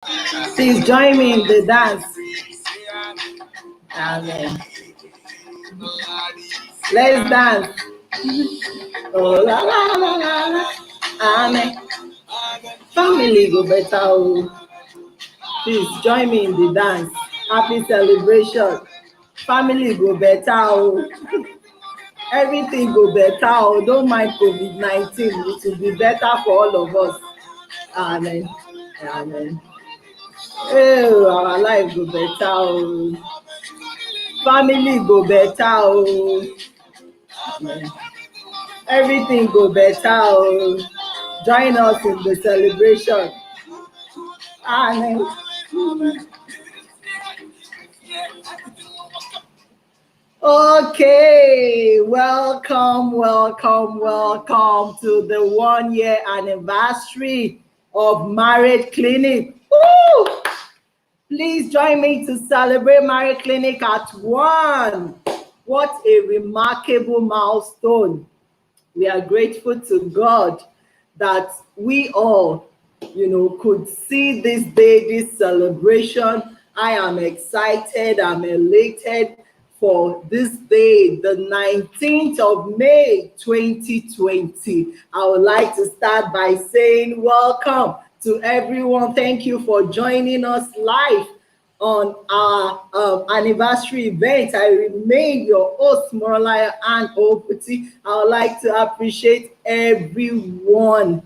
Please join me in the dance. Amen. Let's dance. Oh la la la la la. Amen. Family go better. Oh. Please join me in the dance. Happy celebration. Family go better. Oh. Everything go better. Oh. Don't mind COVID-19. It will be better for all of us. Amen. Amen. Oh, our life go better. Oh. Family go better. Oh. Amen. Everything go better. Oh. Join us in the celebration. Amen. Okay, welcome to the 1 year anniversary of Marriage Clinic. Woo! Please join me to celebrate Marriage Clinic at 1. What a remarkable milestone. We are grateful to God that we all, could see this day, this celebration. I am excited, I'm elated for this day, the 19th of May, 2020. I would like to start by saying welcome to everyone. Thank you for joining us live on our anniversary event. I remain your host, Moralaya and Oputi. I would like to appreciate every one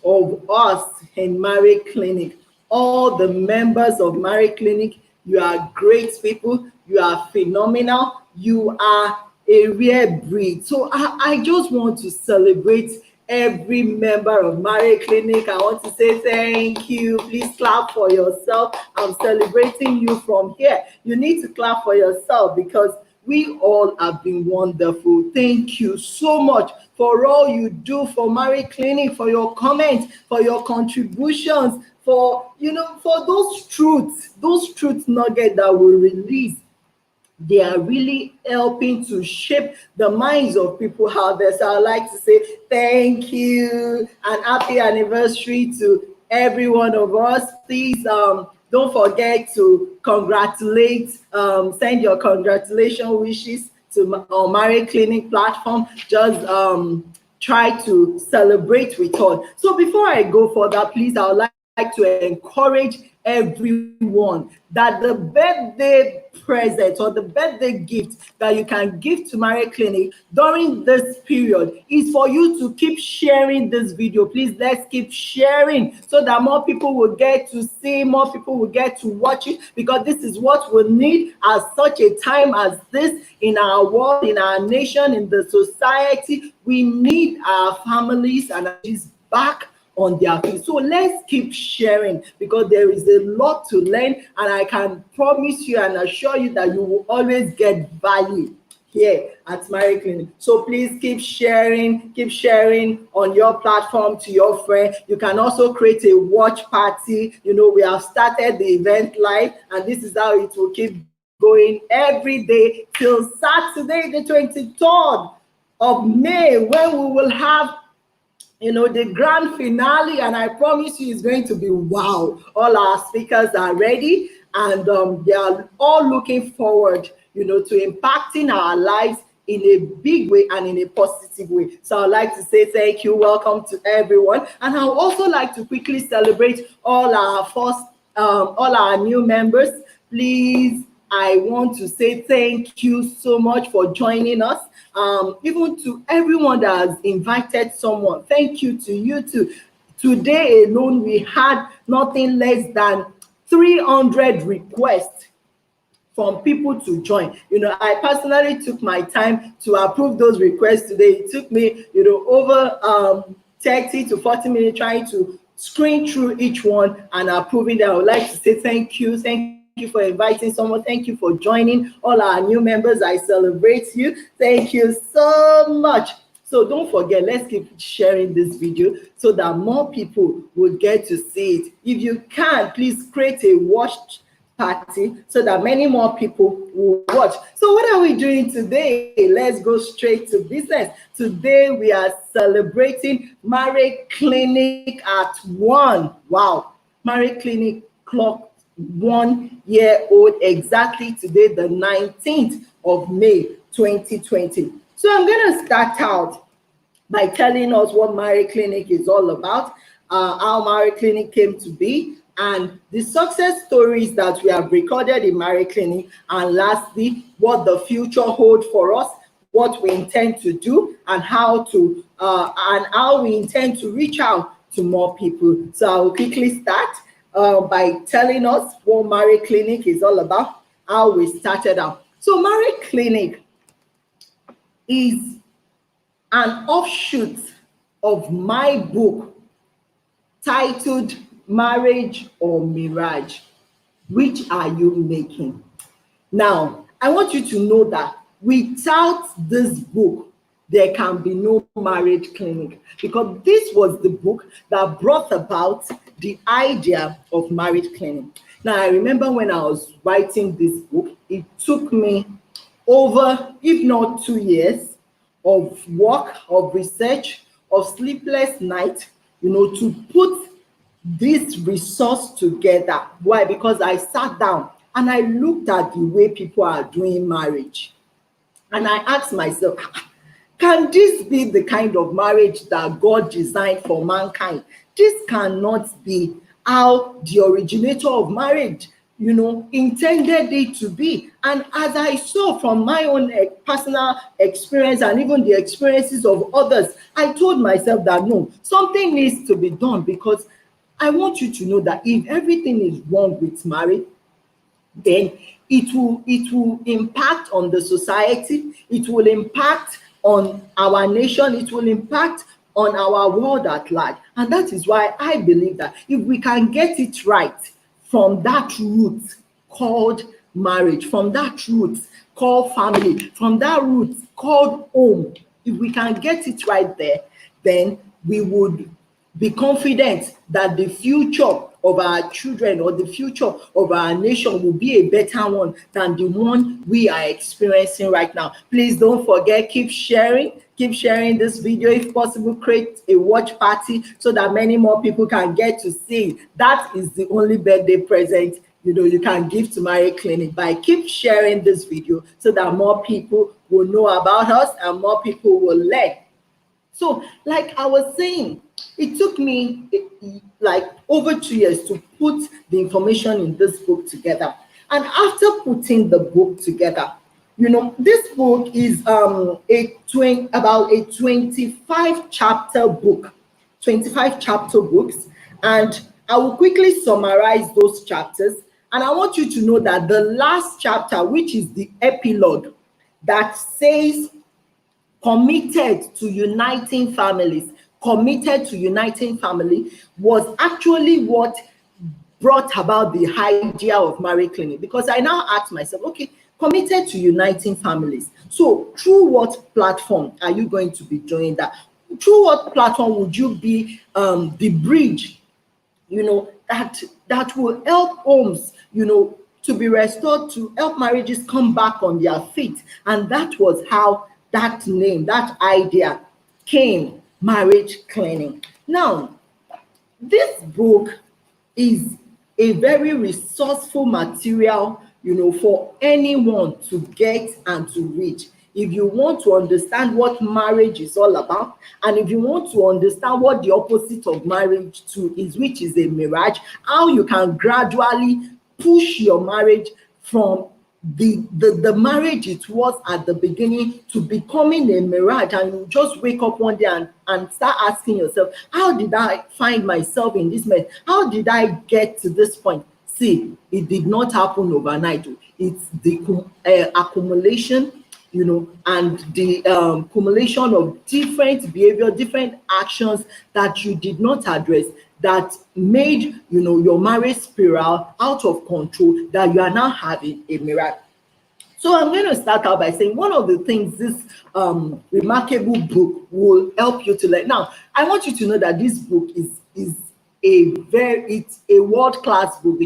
of us in Marriage Clinic. All the members of Marriage Clinic, you are great people. You are phenomenal. You are a rare breed. So I just want to celebrate every member of Marriage Clinic. I want to say thank you. Please clap for yourself. I'm celebrating you from here. You need to clap for yourself because we all have been wonderful. Thank you so much for all you do for Marriage Clinic, for your comments, for your contributions, for those truth nuggets that we release. They are really helping to shape the minds of people out there. So I'd like to say thank you and happy anniversary to every one of us. Please don't forget to congratulate, send your congratulation wishes to our Marriage Clinic platform. Just try to celebrate with us. So before I go further, please, I would like to encourage everyone that the birthday present or the birthday gift that you can give to Marriage Clinic during this period is for you to keep sharing this video. Please, let's keep sharing so that more people will get to see, more people will get to watch it, because this is what we need at such a time as this in our world, in our nation, in the society. We need our families and our back on their feet. So let's keep sharing because there is a lot to learn, and I can promise you and assure you that you will always get value here at Marriage Clinic. So please keep sharing on your platform to your friend. You can also create a watch party. We have started the event live, and this is how it will keep going every day till Saturday, the 23rd of May, when we will have the grand finale, and I promise you it's going to be wow. All our speakers are ready, and they are all looking forward, to impacting our lives in a big way and in a positive way. So I'd like to say thank you, welcome to everyone, and I'd also like to quickly celebrate all our new members. Please, I want to say thank you so much for joining us. Even to everyone that has invited someone, thank you to you too. Today alone, we had nothing less than 300 requests from people to join. I personally took my time to approve those requests today. It took me, over 30 to 40 minutes trying to screen through each one and approving them. I would like to say thank you for inviting someone. Thank you for joining. All our new members, I celebrate you. Thank you so much. So don't forget, let's keep sharing this video so that more people will get to see it. If you can, please create a watch party so that many more people will watch. So what are we doing today? Let's go straight to business. Today we are celebrating Marriage Clinic at 1. Wow. Marriage Clinic clocked 1 year old exactly today, the 19th of May 2020. So I'm going to start out by telling us what Marie Clinic is all about, how Marie Clinic came to be, and the success stories that we have recorded in Marie Clinic, and lastly, what the future holds for us, what we intend to do, and how we intend to reach out to more people. So I will quickly start by telling us what Marie Clinic is all about, how we started out. So Marie Clinic is an offshoot of my book titled Marriage or Mirage. Which are you making? Now, I want you to know that without this book, there can be no marriage clinic, because this was the book that brought about the idea of marriage clinic. Now, I remember when I was writing this book, it took me over, if not 2 years, of work, of research, of sleepless nights, to put this resource together. Why? Because I sat down and I looked at the way people are doing marriage. And I asked myself, can this be the kind of marriage that God designed for mankind? This cannot be how the originator of marriage, intended it to be. And as I saw from my own personal experience and even the experiences of others, I told myself that no, something needs to be done, because I want you to know that if everything is wrong with marriage, then it will impact on the society, it will impact on our nation, it will impact on our world at large. And that is why I believe that if we can get it right from that root called marriage, from that root called family, from that root called home, if we can get it right there, then we would be confident that the future of our children or the future of our nation will be a better one than the one we are experiencing right now. Please don't forget, keep sharing this video. If possible, create a watch party so that many more people can get to see. That is the only birthday present you can give to Marie Clinic, by keep sharing this video so that more people will know about us and more people will learn. So, like I was saying, it took me like over 2 years to put the information in this book together. And after putting the book together, this book is about a 25 chapter book, 25 chapter books. And I will quickly summarize those chapters. And I want you to know that the last chapter, which is the epilogue, that says committed to uniting families, was actually what brought about the idea of Marie Clinic. Because I now ask myself, okay, committed to uniting families. So through what platform are you going to be doing that? Through what platform would you be the bridge, that will help homes, to be restored, to help marriages come back on their feet? And that was how that name, that idea came, Marriage Clinic. Now, this book is a very resourceful material, for anyone to get and to read. If you want to understand what marriage is all about, and if you want to understand what the opposite of marriage is, which is a mirage, how you can gradually push your marriage from the marriage it was at the beginning to becoming a mirage, and you just wake up one day and start asking yourself, how did I find myself in this mess? How did I get to this point? See, it did not happen overnight. It's the accumulation, and the accumulation of different behavior, different actions that you did not address, that made your marriage spiral out of control, that you are now having a miracle. So I'm going to start out by saying one of the things this remarkable book will help you to learn. Now, I want you to know that this book is it's a world-class book.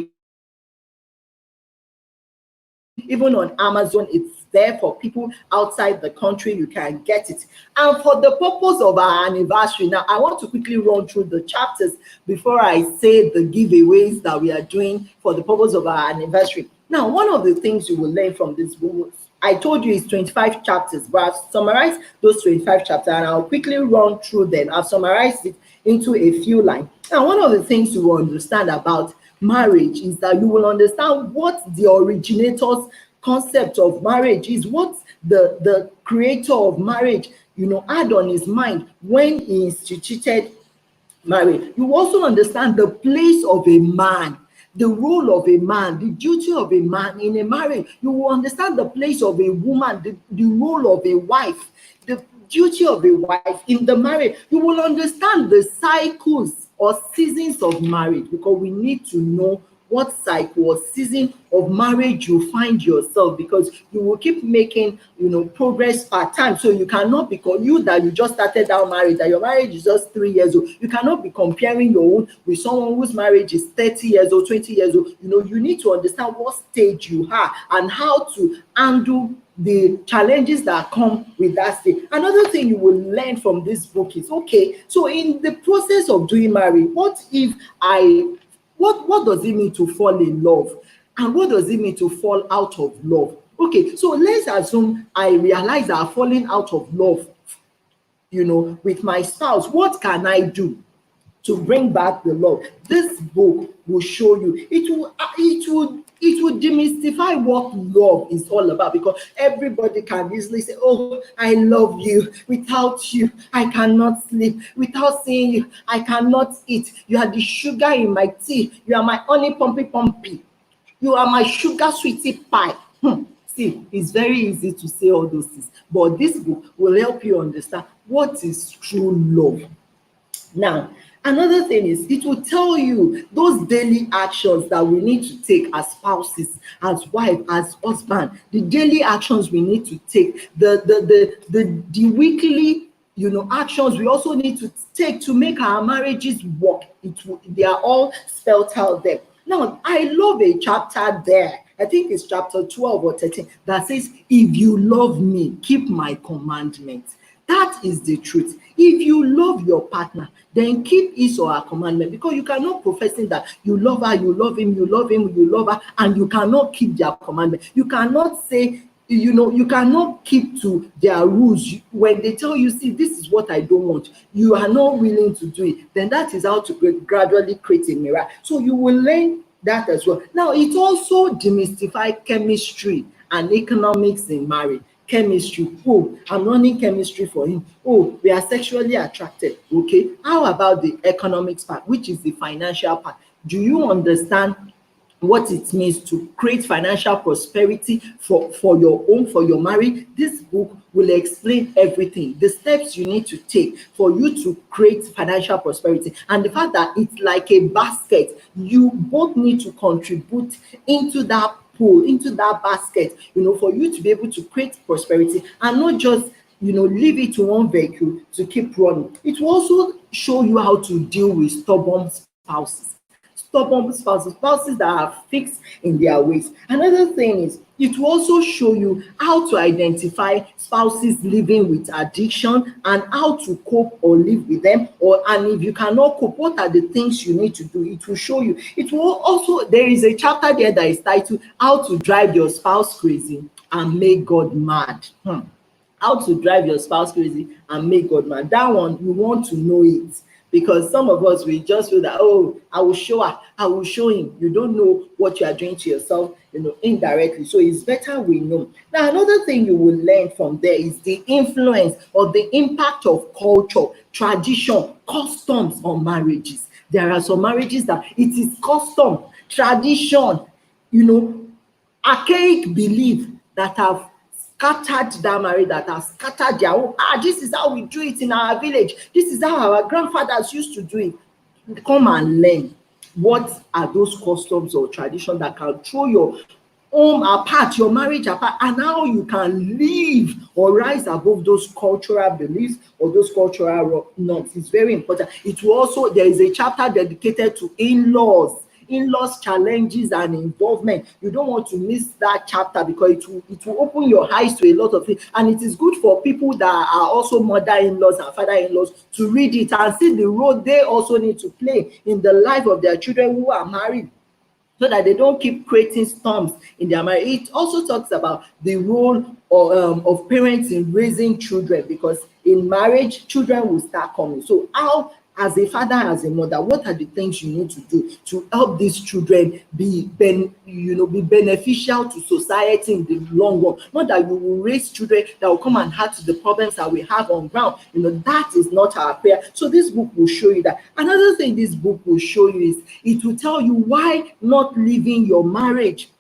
Even on Amazon, it's there for people outside the country. You can get it. And for the purpose of our anniversary, now I want to quickly run through the chapters before I say the giveaways that we are doing for the purpose of our anniversary. Now, one of the things you will learn from this book, I told you, is 25 chapters, but I've summarized those 25 chapters and I'll quickly run through them. I've summarized it into a few lines. Now, one of the things you will understand about marriage is that you will understand what the originator's concept of marriage is, what the creator of marriage, had on his mind when he instituted marriage. You also understand the place of a man, the role of a man, the duty of a man in a marriage. You will understand the place of a woman, the role of a wife, the duty of a wife in the marriage. You will understand the cycles or seasons of marriage, because we need to know what cycle or season of marriage you find yourself, because you will keep making progress part time. So you cannot be you just started out married, that your marriage is just 3 years old. You cannot be comparing your own with someone whose marriage is 30 years old, 20 years old. You need to understand what stage you are and how to handle the challenges that come with that stage. Another thing you will learn from this book is, okay, so in the process of doing marriage, what does it mean to fall in love? And what does it mean to fall out of love? Okay, so let's assume I realize that I'm falling out of love, with my spouse. What can I do to bring back the love? This book will show you. It will demystify what love is all about, because everybody can easily say, oh, I love you. Without you, I cannot sleep. Without seeing you, I cannot eat. You are the sugar in my tea. You are my honey pumpy. You are my sugar sweetie pie. See, it's very easy to say all those things, but this book will help you understand what is true love. Now, another thing is, it will tell you those daily actions that we need to take as spouses, as wife, as husband, the daily actions we need to take, the weekly actions we also need to take to make our marriages work. They are all spelled out there. Now, I love a chapter there, I think it's chapter 12 or 13, that says, if you love me, keep my commandments. That is the truth. If you love your partner, then keep his or her commandment, because you cannot professing that you love her, you love him, you love him, you love her, and you cannot keep their commandment. You cannot say, you cannot keep to their rules. When they tell you, see, this is what I don't want, you are not willing to do it, then that is how to gradually create a mirror. So you will learn that as well. Now, it also demystifies chemistry and economics in marriage. Chemistry, oh, I'm learning chemistry for him. Oh, we are sexually attracted. Okay, how about the economics part, which is the financial part? Do you understand what it means to create financial prosperity for your home, for your marriage? This book will explain everything, the steps you need to take for you to create financial prosperity, and the fact that it's like a basket. You both need to contribute into that pool, into that basket, for you to be able to create prosperity, and not just leave it to one vehicle to keep running. It will also show you how to deal with stubborn spouses that are fixed in their ways. Another thing is, it will also show you how to identify spouses living with addiction and how to cope or live with them, and if you cannot cope, what are the things you need to do. It will show you. It will also, there is a chapter there that is titled How to Drive Your Spouse Crazy and Make God Mad. How to drive your spouse crazy and make God mad. That one, you want to know it, because some of us, we just feel that, oh, I will show her, I will show him. You don't know what you are doing to yourself, indirectly. So it's better we know. Now, another thing you will learn from there is the influence or the impact of culture, tradition, customs on marriages. There are some marriages that it is custom, tradition, archaic belief that have scattered that marriage, that have scattered their own. This is how we do it in our village. This is how our grandfathers used to do it. Come and learn. What are those customs or traditions that can throw your home apart, your marriage apart, and how you can live or rise above those cultural beliefs or those cultural norms? It's very important. It will also, there is a chapter dedicated to in-laws in-laws challenges and involvement, you don't want to miss that chapter, because it will open your eyes to a lot of things. And it is good for people that are also mother-in-laws and father-in-laws to read it and see the role they also need to play in the life of their children who are married, so that they don't keep creating storms in their marriage. It also talks about the role of parents in raising children, because in marriage, children will start coming. So how, as a father, as a mother, what are the things you need to do to help these children be beneficial to society in the long run? Not that you will raise children that will come and add to the problems that we have on ground. That is not our prayer. So this book will show you that. Another thing this book will show you is, it will tell you why not leaving your marriage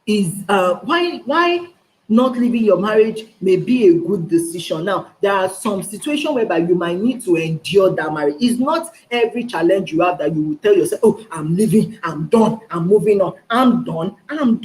is why not leaving your marriage may be a good decision. Now, there are some situations whereby you might need to endure that marriage. It's not every challenge you have that you will tell yourself, oh, I'm leaving, I'm done, I'm moving on, I'm done, I'm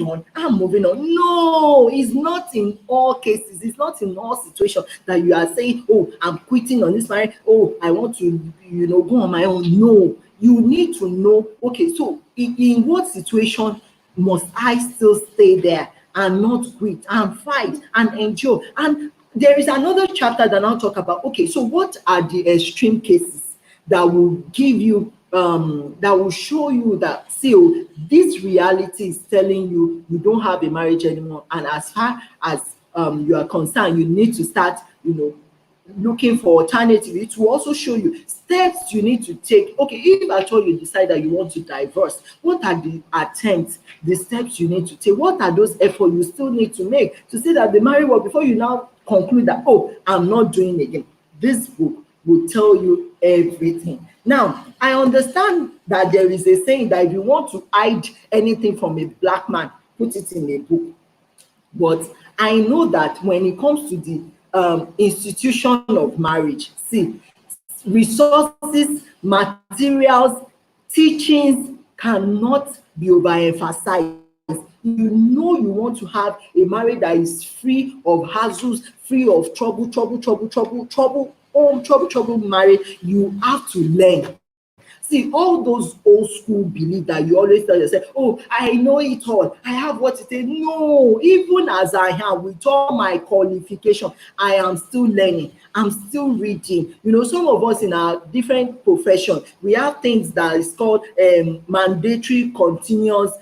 moving on. No, it's not in all cases. It's not in all situations that you are saying, oh, I'm quitting on this marriage, oh, I want to go on my own. No, you need to know, okay, so in what situation must I still stay there and not quit and fight and endure? And there is another chapter that I'll talk about, okay, so what are the extreme cases that will give you that will show you that, see, this reality is telling you you don't have a marriage anymore, and as far as you are concerned, you need to start looking for alternative. It will also show you steps you need to take. Okay, if at all you decide that you want to divorce, what are the attempts, the steps you need to take? What are those efforts you still need to make to see that the marriage work before you now conclude that, oh, I'm not doing it again? This book will tell you everything. Now, I understand that there is a saying that if you want to hide anything from a black man, put it in a book. But I know that when it comes to the institution of marriage, see, resources, materials, teachings cannot be overemphasized. You want to have a marriage that is free of hassles, free of trouble marriage, you have to learn. See, all those old school belief that you always tell yourself, oh, I know it all, I have what it is. No, even as I am, with all my qualification, I am still learning. I'm still reading. Some of us in our different profession, we have things that is called mandatory continuous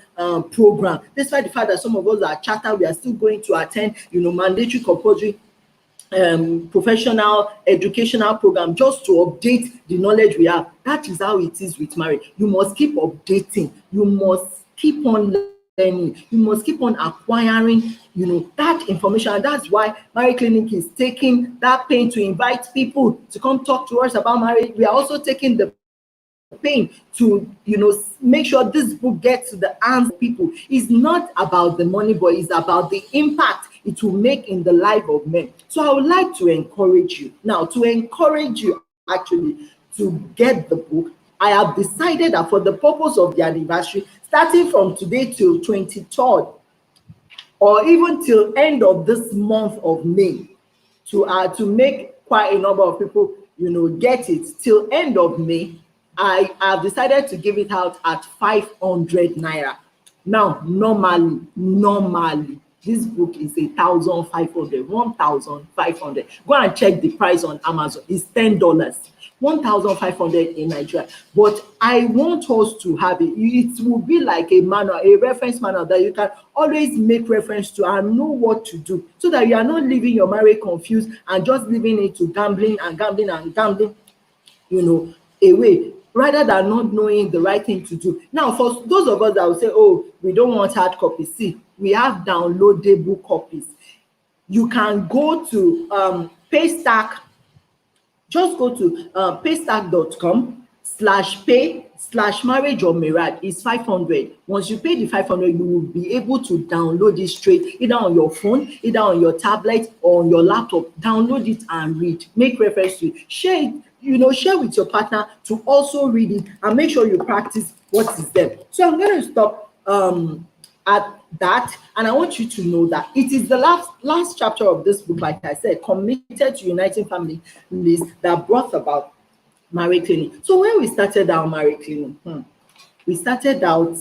program. Despite the fact that some of us are chartered, we are still going to attend, mandatory compulsory professional educational program just to update the knowledge we have. That is how it is with marriage. You must keep updating. You must keep on learning. You must keep on acquiring, that information. And that's why Marriage Clinic is taking that pain to invite people to come talk to us about marriage. We are also taking the pain to make sure this book gets to the hands of people. It's not about the money, but it's about the impact it will make in the life of men. So I would like to encourage you now, actually to get the book. I have decided that for the purpose of the anniversary, starting from today till 23rd, or even till end of this month of May, to make quite a number of people get it till end of May, I have decided to give it out at 500 naira. Now, normally, this book is 1,500, 1,500. Go and check the price on Amazon. It's $10, 1,500 in Nigeria. But I want us to have it. It will be like a manual, a reference manual that you can always make reference to and know what to do, so that you are not leaving your marriage confused and just leaving it to gambling, away, rather than not knowing the right thing to do. Now, for those of us that will say, oh, we don't want hard copies, see, we have downloadable copies. You can go to Paystack. Just go to paystack.com/pay/marriage or Mirad. It's 500. Once you pay the 500, you will be able to download it straight, either on your phone, either on your tablet or on your laptop. Download it and read. Make reference to it. Share it. Share with your partner to also read it, and make sure you practice what is there. So I'm going to stop at that, and I want you to know that it is the last chapter of this book, like I said, Committed to Uniting Families, that brought about Marriage Clinic. So when we started our Marriage Clinic, We started out,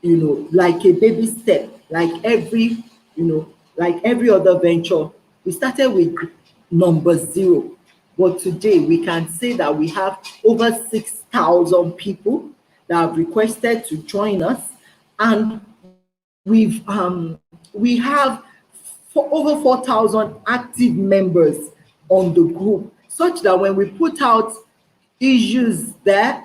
like a baby step, like every other venture. We started with number 0, but today we can say that we have over 6,000 people that have requested to join us, and we have for over 4,000 active members on the group, such that when we put out issues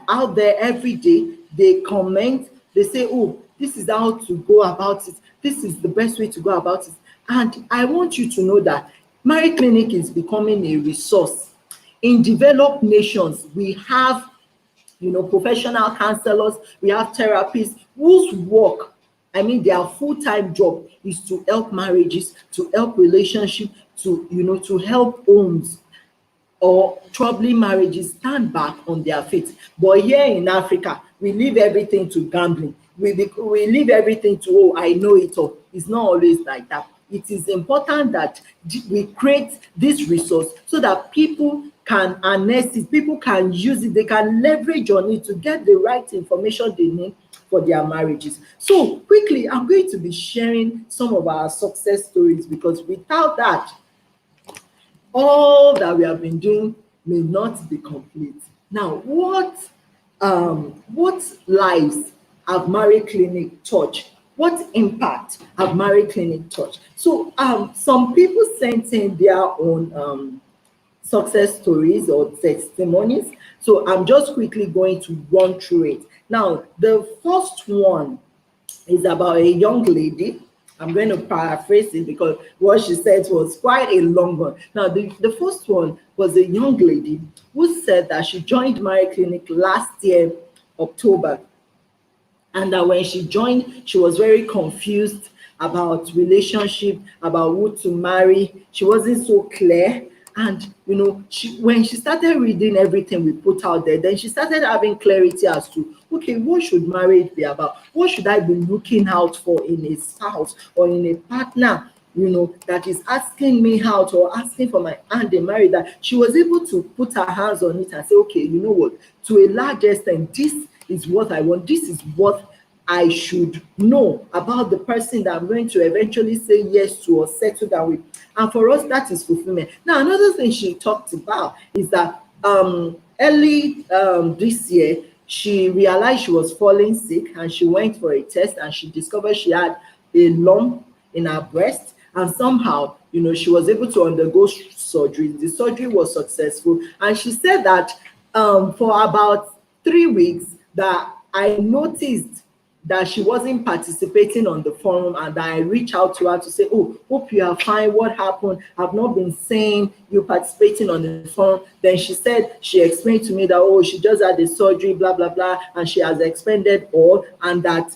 out there every day, they comment, they say, oh, this is how to go about it, this is the best way to go about it. And I want you to know that Marriage Clinic is becoming a resource. In developed nations, we have professional counselors, we have therapists whose work, their full-time job is to help marriages, to help relationships, to help homes or troubling marriages stand back on their feet. But here in Africa, we leave everything to gambling. We leave everything to, oh, I know it all. It's not always like that. It is important that we create this resource so that people can harness it, people can use it, they can leverage on it to get the right information they need for their marriages. So quickly, I'm going to be sharing some of our success stories, because without that, all that we have been doing may not be complete. Now, what lives have Marriage Clinic touched? What impact have Marriage Clinic touched? So some people sent in their own success stories or testimonies. So I'm just quickly going to run through it. Now, the first one is about a young lady. I'm going to paraphrase it because what she said was quite a long one. Now, the first one was a young lady who said that she joined Marriage Clinic last year, October. And that when she joined, she was very confused about relationship, about who to marry. She wasn't so clear. And, when she started reading everything we put out there, then she started having clarity as to, okay, what should marriage be about? What should I be looking out for in a spouse or in a partner, that is asking me out or asking for my hand in marriage? That she was able to put her hands on it and say, okay, you know what, to a large extent, this is what I want. This is what I should know about the person that I'm going to eventually say yes to or settle down with. And for us, that is fulfillment. Now, another thing she talked about is that early this year, she realized she was falling sick, and she went for a test, and she discovered she had a lump in her breast. And somehow, she was able to undergo surgery. The surgery was successful. And she said that for about 3 weeks, that I noticed that she wasn't participating on the forum, and I reached out to her to say, oh, hope you are fine, what happened? I've not been seeing you participating on the forum. Then she said, she explained to me that, oh, she just had the surgery, blah, blah, blah, and she has expended all, and that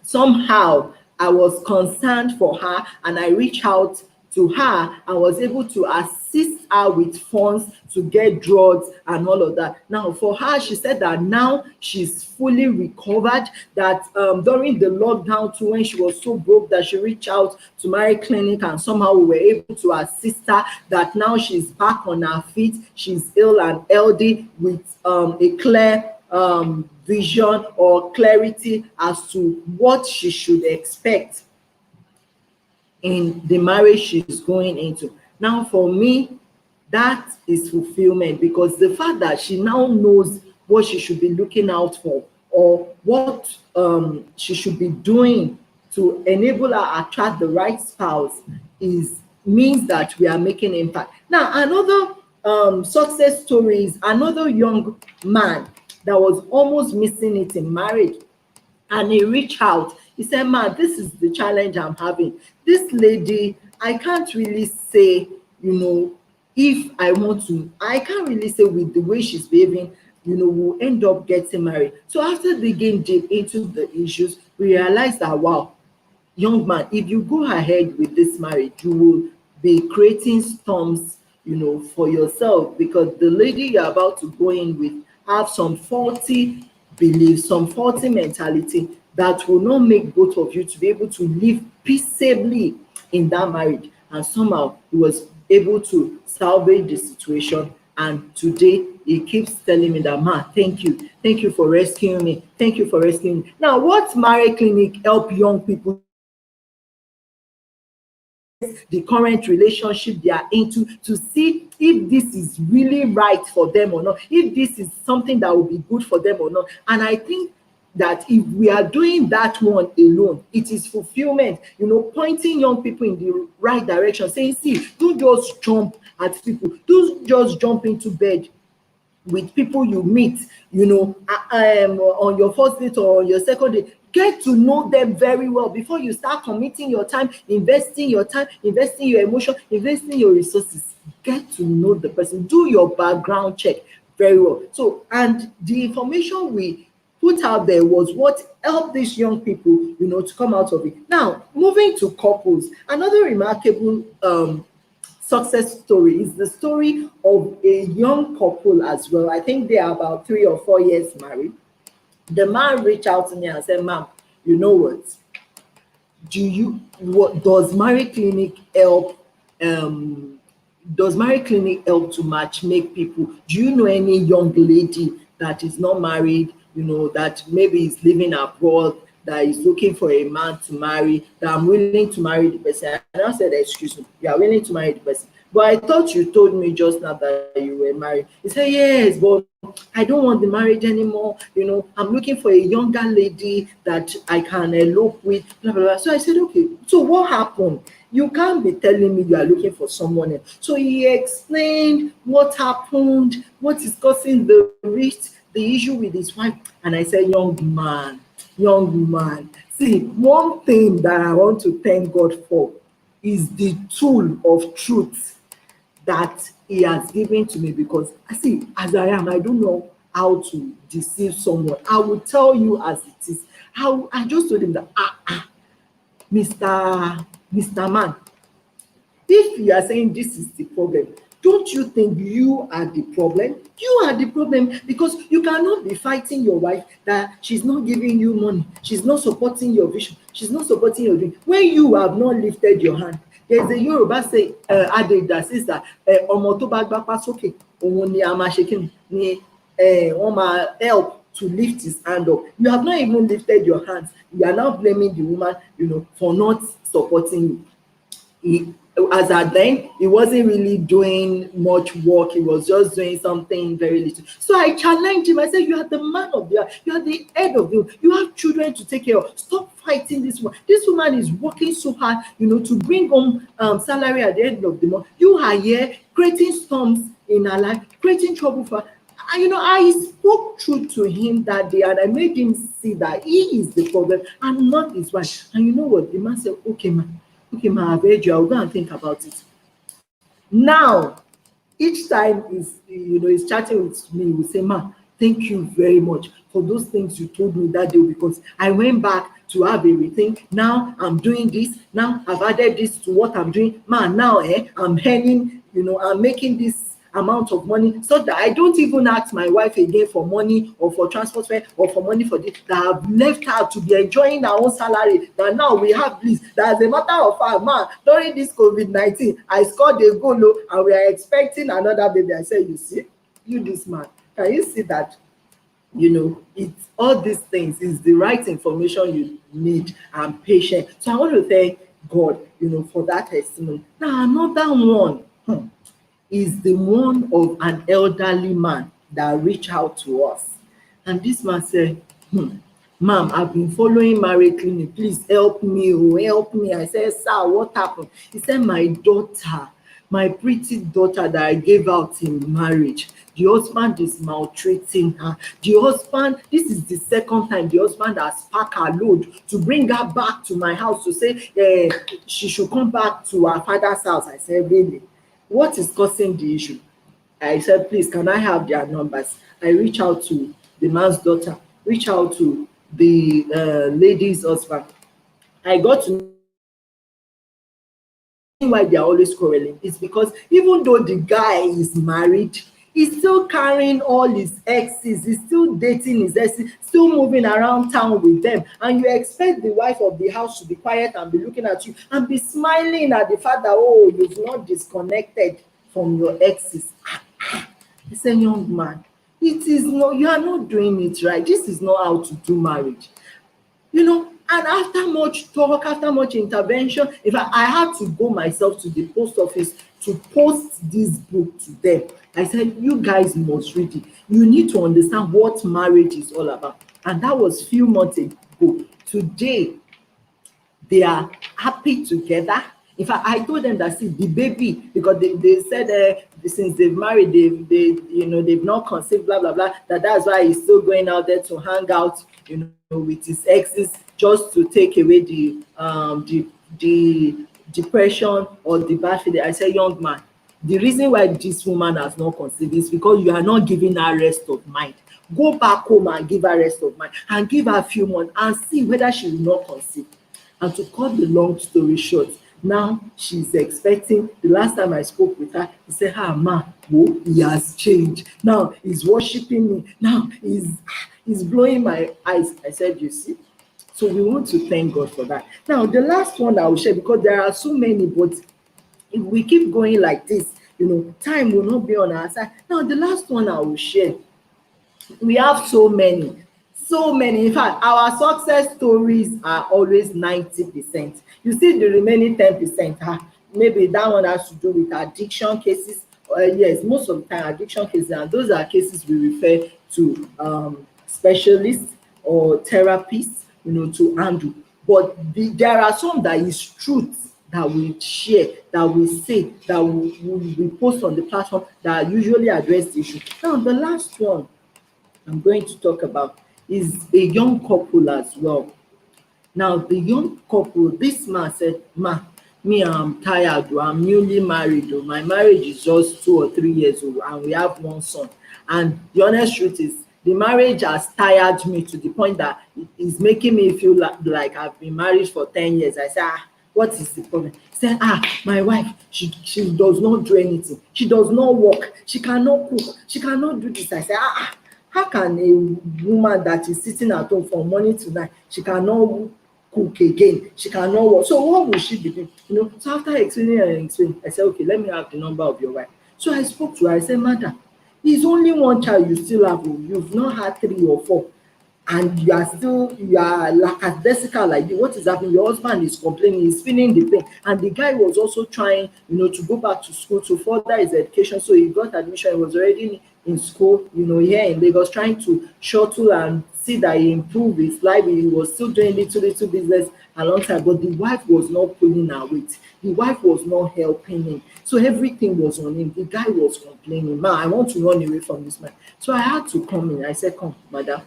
somehow I was concerned for her, and I reached out to her and was able to assist her with funds to get drugs and all of that. Now, for her, she said that now she's fully recovered, that during the lockdown too, when she was so broke, that she reached out to Marriage Clinic, and somehow we were able to assist her, that now she's back on her feet, she's ill and healthy with a clear vision or clarity as to what she should expect in the marriage she's going into. Now, for me, that is fulfillment, because the fact that she now knows what she should be looking out for, or what she should be doing to enable her attract the right spouse, means that we are making impact. Now, another success story is another young man that was almost missing it in marriage, and he reached out. He said, man, this is the challenge I'm having. This lady, I can't really say, if I want to, I can't really say with the way she's behaving, we'll end up getting married. So after digging deep into the issues, we realized that, wow, young man, if you go ahead with this marriage, you will be creating storms, for yourself, because the lady you're about to go in with have some faulty beliefs, some faulty mentality that will not make both of you to be able to live peaceably in that marriage. And somehow he was able to salvage the situation And today he keeps telling me that, ma, thank you for rescuing me, thank you for rescuing me. Now, what Marriage Clinic help young people, the current relationship they are into, to see if this is really right for them or not, if this is something that will be good for them or not. And I think that if we are doing that one alone, it is fulfillment, pointing young people in the right direction, saying, see, don't just jump at people, don't just jump into bed with people you meet, on your first date or on your second date. Get to know them very well before you start committing your time, investing your emotion, investing your resources. Get to know the person, do your background check very well. So, and the information we put out there was what helped these young people, to come out of it. Now, moving to couples, another remarkable success story is the story of a young couple as well. I think they are about 3 or 4 years married. The man reached out to me and said, ma'am, you know what? What does Marriage Clinic help? Does Marriage Clinic help to match make people? Do you know any young lady that is not married, that maybe is living abroad, that is looking for a man to marry, that I'm willing to marry the person? And I said, excuse me, you are willing to marry the person, but I thought you told me just now that you were married. He said, yes, but I don't want the marriage anymore. I'm looking for a younger lady that I can elope with, blah, blah, blah. So I said, okay, so what happened? You can't be telling me you are looking for someone else. So he explained what happened, what is causing the rift, the issue with his wife. And I said, young man, see, one thing that I want to thank God for is the tool of truth that he has given to me, because I see, as I am, I don't know how to deceive someone. I will tell you as it is. I just told him that, Mr. Man, if you are saying this is the problem, don't you think you are the problem? You are the problem, because you cannot be fighting your wife that she's not giving you money, she's not supporting your vision, she's not supporting your dream, when you have not lifted your hand. There's a Yoruba say, adage that says that ọmọ tó bá gbápá sókè òun ni a máa ṣe kí ni wọ́n máa help to lift his hand up. You have not even lifted your hands. You are now blaming the woman, for not supporting you. As at then, he wasn't really doing much work. He was just doing something very little. So I challenged him. I said, you are the man of the house. You are the head of the home. You have children to take care of. Stop fighting this woman. This woman is working so hard, to bring home salary at the end of the month. You are here creating storms in her life, creating trouble for her. And, I spoke truth to him that day, and I made him see that he is the problem and not his wife. And you know what? The man said, okay, man. Okay, ma, I've heard you. I'll go and think about it. Now, each time he's chatting with me, he will say, ma, thank you very much for those things you told me that day, because I went back to have a rethink. Now I'm doing this. Now I've added this to what I'm doing. Ma, now I'm earning, I'm making this amount of money, so that I don't even ask my wife again for money or for transport fare or for money for this, that I've left her to be enjoying her own salary, that now we have bliss. That as a matter of fact, man, during this COVID-19, I scored a goal and we are expecting another baby. I said, you see, this man, can you see that? It's all these things is the right information you need, and patient. So I want to thank God, for that testimony. Now another one is the one of an elderly man that reached out to us. And this man said, ma'am, I've been following Marriage Clinic. Please help me, help me. I said, sir, what happened? He said, my daughter, my pretty daughter that I gave out in marriage, the husband is maltreating her. The husband, this is the second time the husband has packed her load to bring her back to my house to say she should come back to her father's house. I said, really? What is causing the issue? I said, please, can I have their numbers? I reach out to the man's daughter, reach out to the lady's husband. I got to know why they are always quarreling. It's because even though the guy is married, he's still carrying all his exes, he's still dating his exes, still moving around town with them. And you expect the wife of the house to be quiet and be looking at you and be smiling at the fact that, oh, you've not disconnected from your exes. I said, young man, it is not, you are not doing it right. This is not how to do marriage. You know, and after much talk, after much intervention, if I had to go myself to the post office to post this book to them. I said, you guys must read it. You need to understand what marriage is all about. And that was few months ago. Today, they are happy together. In fact, I told them that, see, the baby, because they said since they've married, they've not conceived, blah blah blah. That's why he's still going out there to hang out, with his exes, just to take away the depression or the bad feeling. I said, young man, the reason why this woman has not conceived is because you are not giving her rest of mind. Go back home and give her rest of mind, and give her a few months and see whether she will not conceive. And to cut the long story short, now she's expecting. The last time I spoke with her, he said, ma, oh, he has changed. Now he's worshiping me. Now he's blowing my eyes. I said, you see? So we want to thank God for that. Now, the last one I will share, because there are so many, but if we keep going like this, time will not be on our side. Now, the last one I will share, we have so many. In fact, our success stories are always 90%. You see the remaining 10%, maybe that one has to do with addiction cases. Yes, most of the time addiction cases, and those are cases we refer to specialists or therapists, to handle. But there are some that is truth that we share, that we say, that we post on the platform, that usually address the issue. Now, the last one I'm going to talk about is a young couple as well. Now, the young couple, this man said, ma, me, I'm tired, I'm newly married, my marriage is just 2 or 3 years old, and we have one son. And the honest truth is, the marriage has tired me to the point that it is making me feel like I've been married for 10 years. I said, what is the problem? He said, my wife, she does not do anything. She does not work. She cannot cook. She cannot do this. I said, how can a woman that is sitting at home from morning to night, she cannot cook again, she cannot work? So what will she be doing? So after explaining, I said, okay, let me have the number of your wife. So I spoke to her. I said, madam, it's only one child you still have. You've not had 3 or 4. And you are lackadaisical like this. What is happening? Your husband is complaining, he's feeling the pain. And the guy was also trying, to go back to school to further his education. So he got admission, he was already in school, here in Lagos, trying to shuttle and see that he improved his life. He was still doing little business alongside, but the wife was not pulling her weight. The wife was not helping him. So everything was on him. The guy was complaining, man, I want to run away from this man. So I had to come in. I said, come, madam.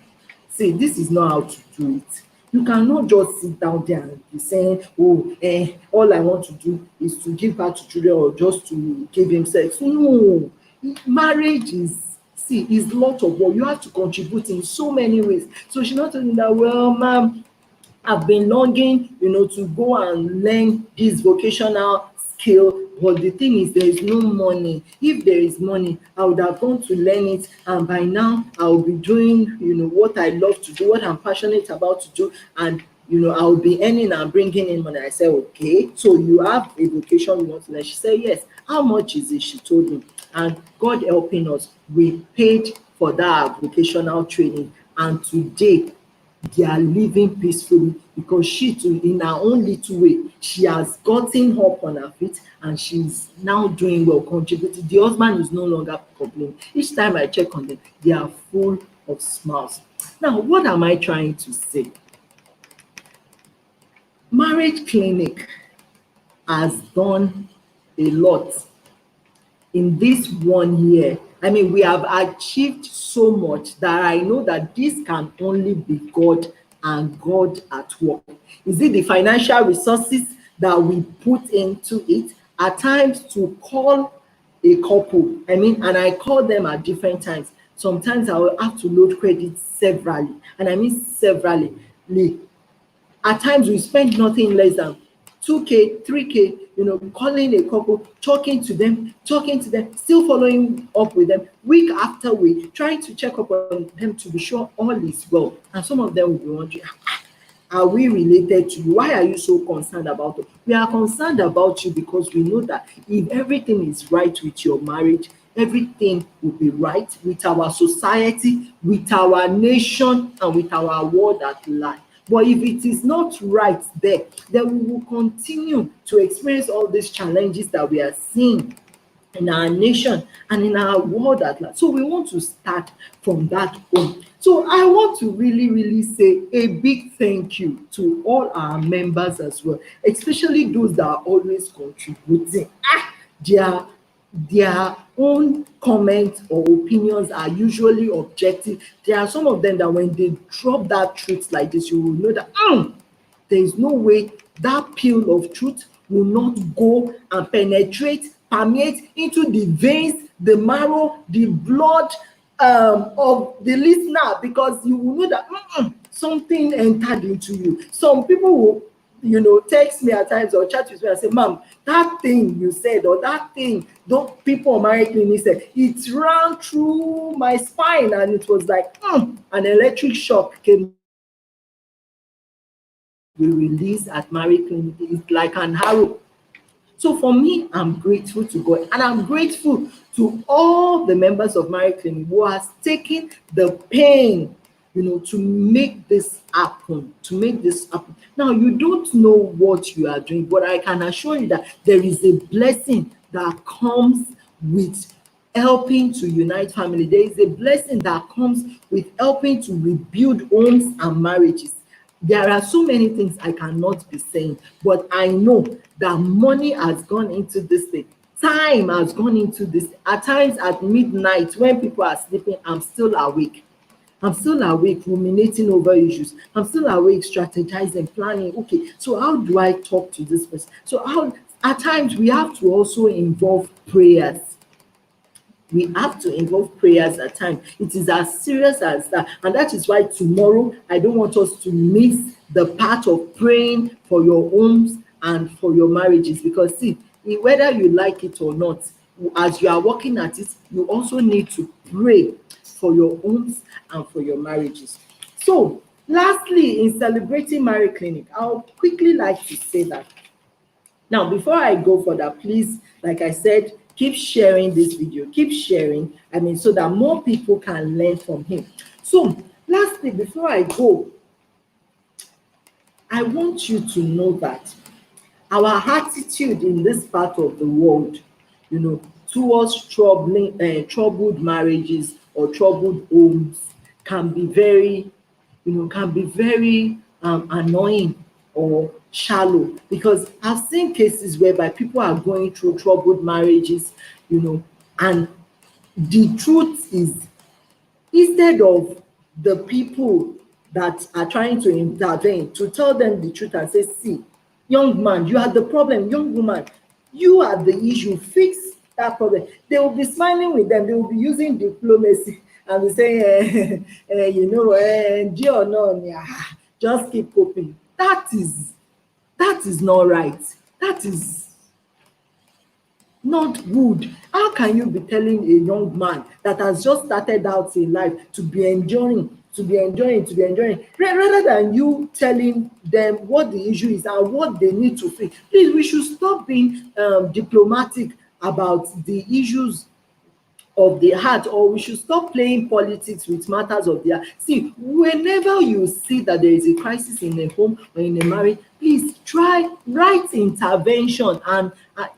See, this is not how to do it. You cannot just sit down there and be saying, all I want to do is to give birth to children or just to give him sex. No, marriage is a lot of work. You have to contribute in so many ways. So she's not telling me that, well, ma'am, I've been longing, to go and learn this vocational skill, but the thing is, there is no money. If there is money, I would have gone to learn it, and by now I'll be doing, what I love to do, what I'm passionate about to do, and I'll be earning and bringing in money. I said, okay, so you have a vocation you want to learn? She said, yes. How much is it? She told me. And God helping us, we paid for that vocational training, and today they are living peacefully, because she too, in her own little way, she has gotten up on her feet and she's now doing well, contributing. The husband is no longer complaining. Each time I check on them, they are full of smiles. Now, what am I trying to say? Marriage Clinic has done a lot in this 1 year. I mean, we have achieved so much that I know that this can only be God and God at work. Is it the financial resources that we put into it? At times, to call a couple, and I call them at different times. Sometimes I will have to load credit severally, and I mean severally. At times, we spend nothing less than 2K, 3K, calling a couple, talking to them, still following up with them week after week, trying to check up on them to be sure all is well. And some of them will be wondering, are we related to you? Why are you so concerned about us? We are concerned about you because we know that if everything is right with your marriage, everything will be right with our society, with our nation, and with our world at large. But if it is not right there, then we will continue to experience all these challenges that we are seeing in our nation and in our world at large. So we want to start from that home. So I want to really say a big thank you to all our members as well, especially those that are always contributing. Their own comments or opinions are usually objective. There are some of them that when they drop that truth like this, you will know that there is no way that pill of truth will not go and penetrate, permeate into the veins, the marrow, the blood of the listener, because you will know that something entered into you. Some people will, text me at times or chat with me and say, "Ma'am, that thing you said, or that thing those people on Marie Clinic said, it ran through my spine," and it was like an electric shock came. We release at Marie Clinic. It's like an arrow. So for me, I'm grateful to God, and I'm grateful to all the members of Marie Clinic who has taken the pain, to make this happen, Now, you don't know what you are doing, but I can assure you that there is a blessing that comes with helping to unite family. There is a blessing that comes with helping to rebuild homes and marriages. There are so many things I cannot be saying, but I know that money has gone into this thing. Time has gone into this. At times at midnight, when people are sleeping, I'm still awake. I'm still awake, ruminating over issues. I'm still awake, strategizing, planning. Okay, so how do I talk to this person? So at times we have to also involve prayers. We have to involve prayers at times. It is as serious as that. And that is why tomorrow, I don't want us to miss the part of praying for your homes and for your marriages. Because see, whether you like it or not, as you are working at it, you also need to pray for your homes and for your marriages. So, lastly, in celebrating Marie Clinic, I'll quickly like to say that. Now, before I go further, please, like I said, keep sharing this video, keep sharing, so that more people can learn from him. So, lastly, before I go, I want you to know that our attitude in this part of the world, towards troubled marriages or troubled homes can be very, annoying or shallow, because I've seen cases whereby people are going through troubled marriages, and the truth is, instead of the people that are trying to intervene to tell them the truth and say, "See, young man, you are the problem. Young woman, you are the issue. Fix that problem." They will be smiling with them. They will be using diplomacy and be saying, dear or no, just keep coping. That is not right. That is not good. How can you be telling a young man that has just started out in life to be enjoying, rather than you telling them what the issue is and what they need to fix? Please, we should stop being diplomatic about the issues of the heart, or we should stop playing politics with matters of the heart. See, whenever you see that there is a crisis in a home or in a marriage, please try right intervention, and a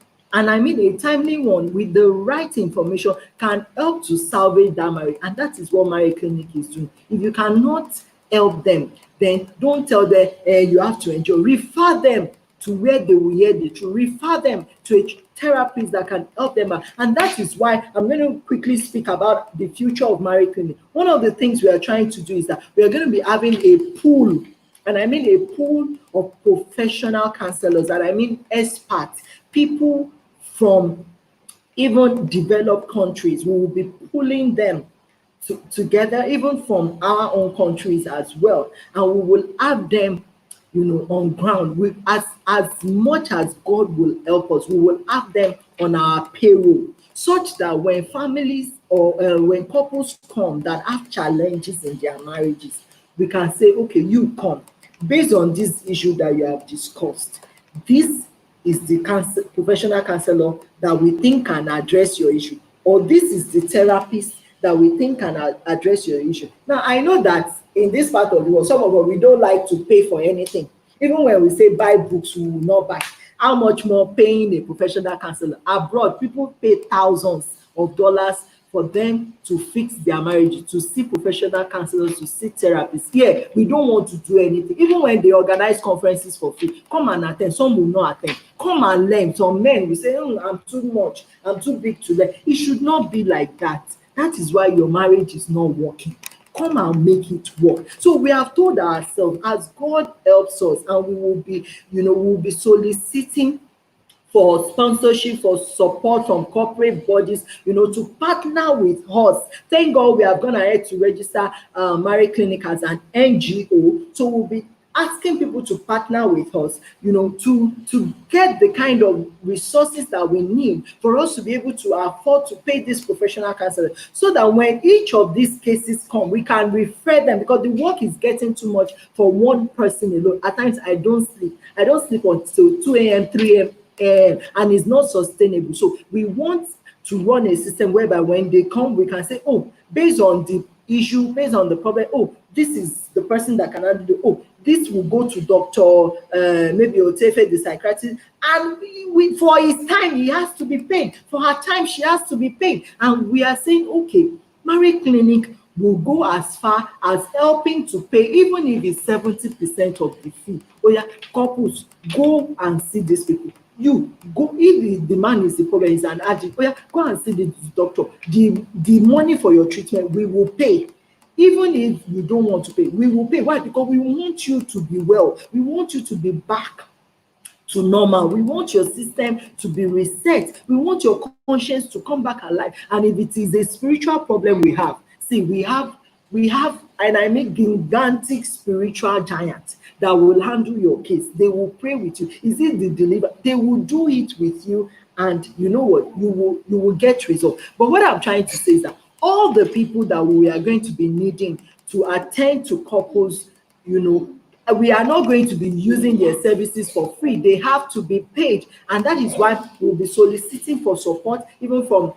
timely one with the right information can help to salvage that marriage. And that is what Marie Clinic is doing. If you cannot help them, then don't tell them you have to enjoy. Refer them to where they will hear the truth. Refer them to a therapist that can help them out. And that is why I'm going to quickly speak about the future of Marie Clinic. One of the things we are trying to do is that we are going to be having a pool, and I mean a pool of professional counselors, and I mean experts, people from even developed countries. We will be pulling them together, even from our own countries as well, and we will have them on ground. As much as God will help us, we will have them on our payroll, such that when families or when couples come that have challenges in their marriages, we can say, okay, you come based on this issue that you have discussed. This is the professional counselor that we think can address your issue. or this is the therapist that we think can address your issue. Now, I know that in this part of the world, some of us, we don't like to pay for anything. Even when we say buy books, we will not buy. How much more paying a professional counselor? Abroad, people pay thousands of dollars for them to fix their marriage, to see professional counselors, to see therapists. Here, we don't want to do anything. Even when they organize conferences for free, come and attend. Some will not attend. Come and learn. Some men will say, I'm too much, I'm too big to learn. It should not be like that. That is why your marriage is not working. Come and make it work. So we have told ourselves, as God helps us, and we will be, we will be soliciting for sponsorship, for support from corporate bodies, to partner with us. Thank God we have gone ahead to register Marriage Clinic as an NGO. So we'll be asking people to partner with us, to get the kind of resources that we need for us to be able to afford to pay this professional counselor, so that when each of these cases come, we can refer them, because the work is getting too much for one person alone. At times, I don't sleep until 2 a.m., 3 a.m. And it's not sustainable. So we want to run a system whereby when they come, we can say, based on the issue, based on the problem, this is the person that can handle it. This will go to Dr. Maybe Otefe, the psychiatrist, and for his time, he has to be paid. For her time, she has to be paid. And we are saying, okay, Marriage Clinic will go as far as helping to pay, even if it's 70% of the fee. Couples, go and see these people. You go, if the man is the problem, is an addict, go and see the doctor. The money for your treatment, we will pay. Even if you don't want to pay, we will pay. Why? Because we want you to be well. We want you to be back to normal. We want your system to be reset. We want your conscience to come back alive. And if it is a spiritual problem we have, we have, and I mean gigantic spiritual giants that will handle your case. They will pray with you. Is it the deliver? They will do it with you, and you know what? You will get results. But what I'm trying to say is that all the people that we are going to be needing to attend to couples, we are not going to be using their services for free. They have to be paid, and that is why we'll be soliciting for support, even from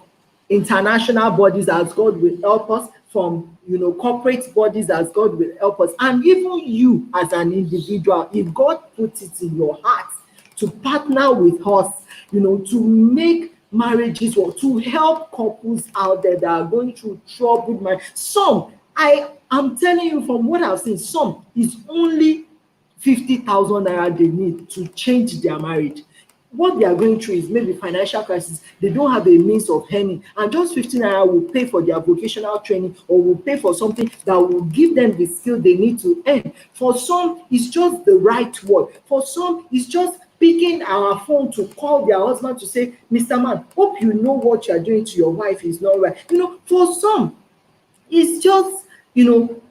international bodies, as God will help us, from corporate bodies, as God will help us, and even you as an individual, if God puts it in your heart to partner with us, to make marriages work, to help couples out there that are going through troubled marriage. Some, I'm telling you from what I've seen, some is only 50,000 naira they need to change their marriage. What they are going through is maybe financial crisis. They don't have a means of earning, and just 15 naira will pay for their vocational training, or will pay for something that will give them the skill they need to earn. For some, it's just the right word. For some, it's just picking our phone to call their husband to say, Mr. Man, hope you know what you are doing to your wife is not right. For some, it's just,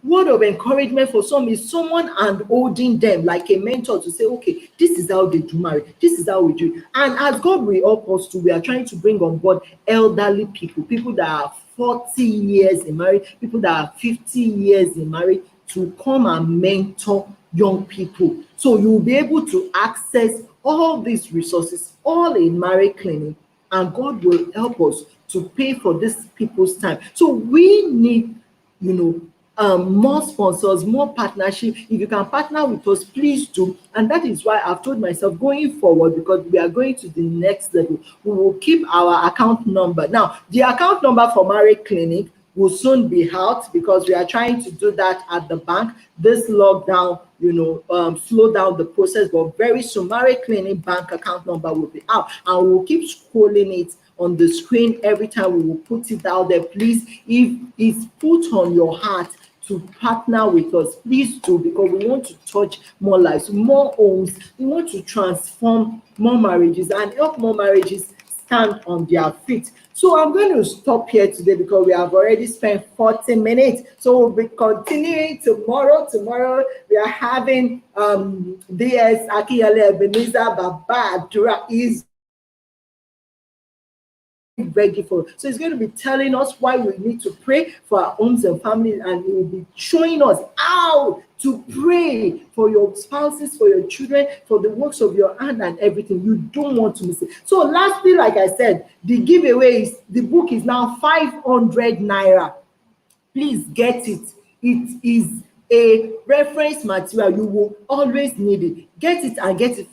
word of encouragement. For some, is someone and holding them like a mentor to say, okay, this is how they do marry, this is how we do it. And as God will help us to, we are trying to bring on board elderly people that are 40 years in marriage, people that are 50 years in marriage, to come and mentor young people. So you'll be able to access all these resources, all in Marriage Clinic, and God will help us to pay for these people's time. So we need, more sponsors, more partnership. If you can partner with us, please do. And that is why I've told myself, going forward, because we are going to the next level, we will keep our account number. Now, the account number for Marriage Clinic will soon be out, because we are trying to do that at the bank. This lockdown, slow down the process, but very soon Marriage Clinic bank account number will be out, and we'll keep scrolling it on the screen every time we will put it out there. Please, if it's put on your heart to partner with us, please do, because we want to touch more lives, more homes. We want to transform more marriages and help more marriages stand on their feet. So I'm going to stop here today, because we have already spent 40 minutes. So we'll be continuing tomorrow. Tomorrow we are having DS Akiyale Ebenezer Baba Adura is ready for. So he's going to be telling us why we need to pray for our homes and families, and he will be showing us how to pray for your spouses, for your children, for the works of your hand and everything. You don't want to miss it. So lastly, like I said, the giveaway is, the book is now 500 naira. Please get it. It is a reference material. You will always need it. Get it and get it,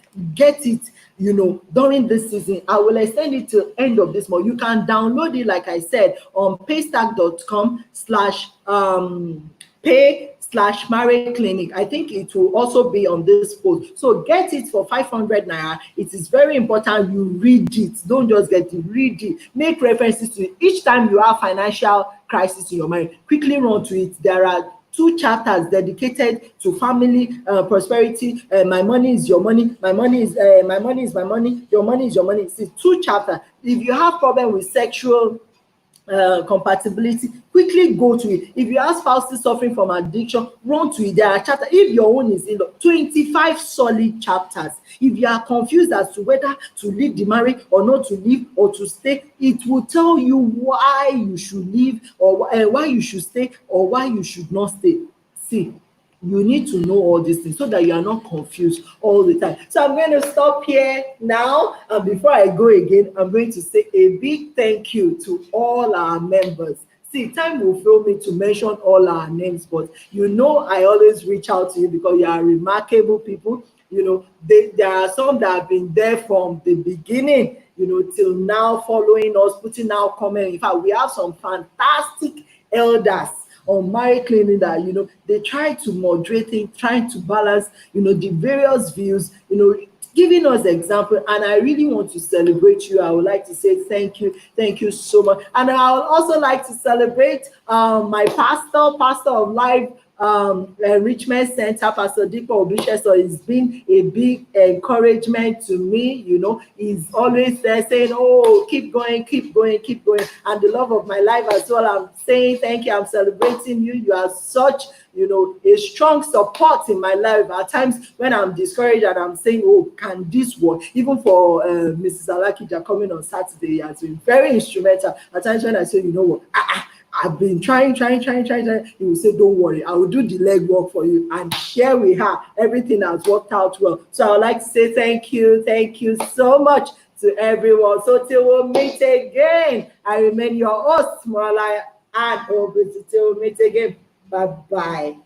during this season. I will extend it till end of this month. You can download it, like I said, on paystack.com/pay/marriage clinic. I think it will also be on this post. So get it for 500 naira. It is very important you read it. Don't just get it, read it. Make references to it. Each time you have financial crisis in your mind, quickly run to it. There are 2 chapters dedicated to family prosperity. My money is your money. My money is my money is my money. Your money is your money. It's 2 chapters. If you have problem with sexual compatibility, quickly go to it. If you have spouses suffering from addiction, run to it. There are chapters. If your own is in 25 solid chapters. If you are confused as to whether to leave the marriage or not to leave or to stay, it will tell you why you should leave, or why you should stay, or why you should not stay. See, you need to know all these things so that you are not confused all the time. So I'm going to stop here now, and before I go again, I'm going to say a big thank you to all our members. See, time will fail me to mention all our names, but I always reach out to you because you are remarkable people. There are some that have been there from the beginning, till now, following us, putting out comments. In fact, we have some fantastic elders on Marriage Clinic that they try to moderate things, trying to balance the various views, giving us example. And I really want to celebrate you. I would like to say thank you so much. And I would also like to celebrate my pastor of Life Enrichment Center, Pastor Dipo Obishe. So it's been a big encouragement to me. He's always there saying, oh, keep going. And the love of my life as well. I'm saying thank you. I'm celebrating you. You are such a strong support in my life. At times when I'm discouraged and I'm saying, oh, can this work? Even for Mrs. Alakija coming on Saturday, he has been very instrumental. At times when I say, you know what, I've been trying. He will say, don't worry, I will do the legwork for you. And share with her, everything has worked out well. So I would like to say thank you so much to everyone. So till we meet again, I remain your host, Morala, and till we meet again. Bye-bye.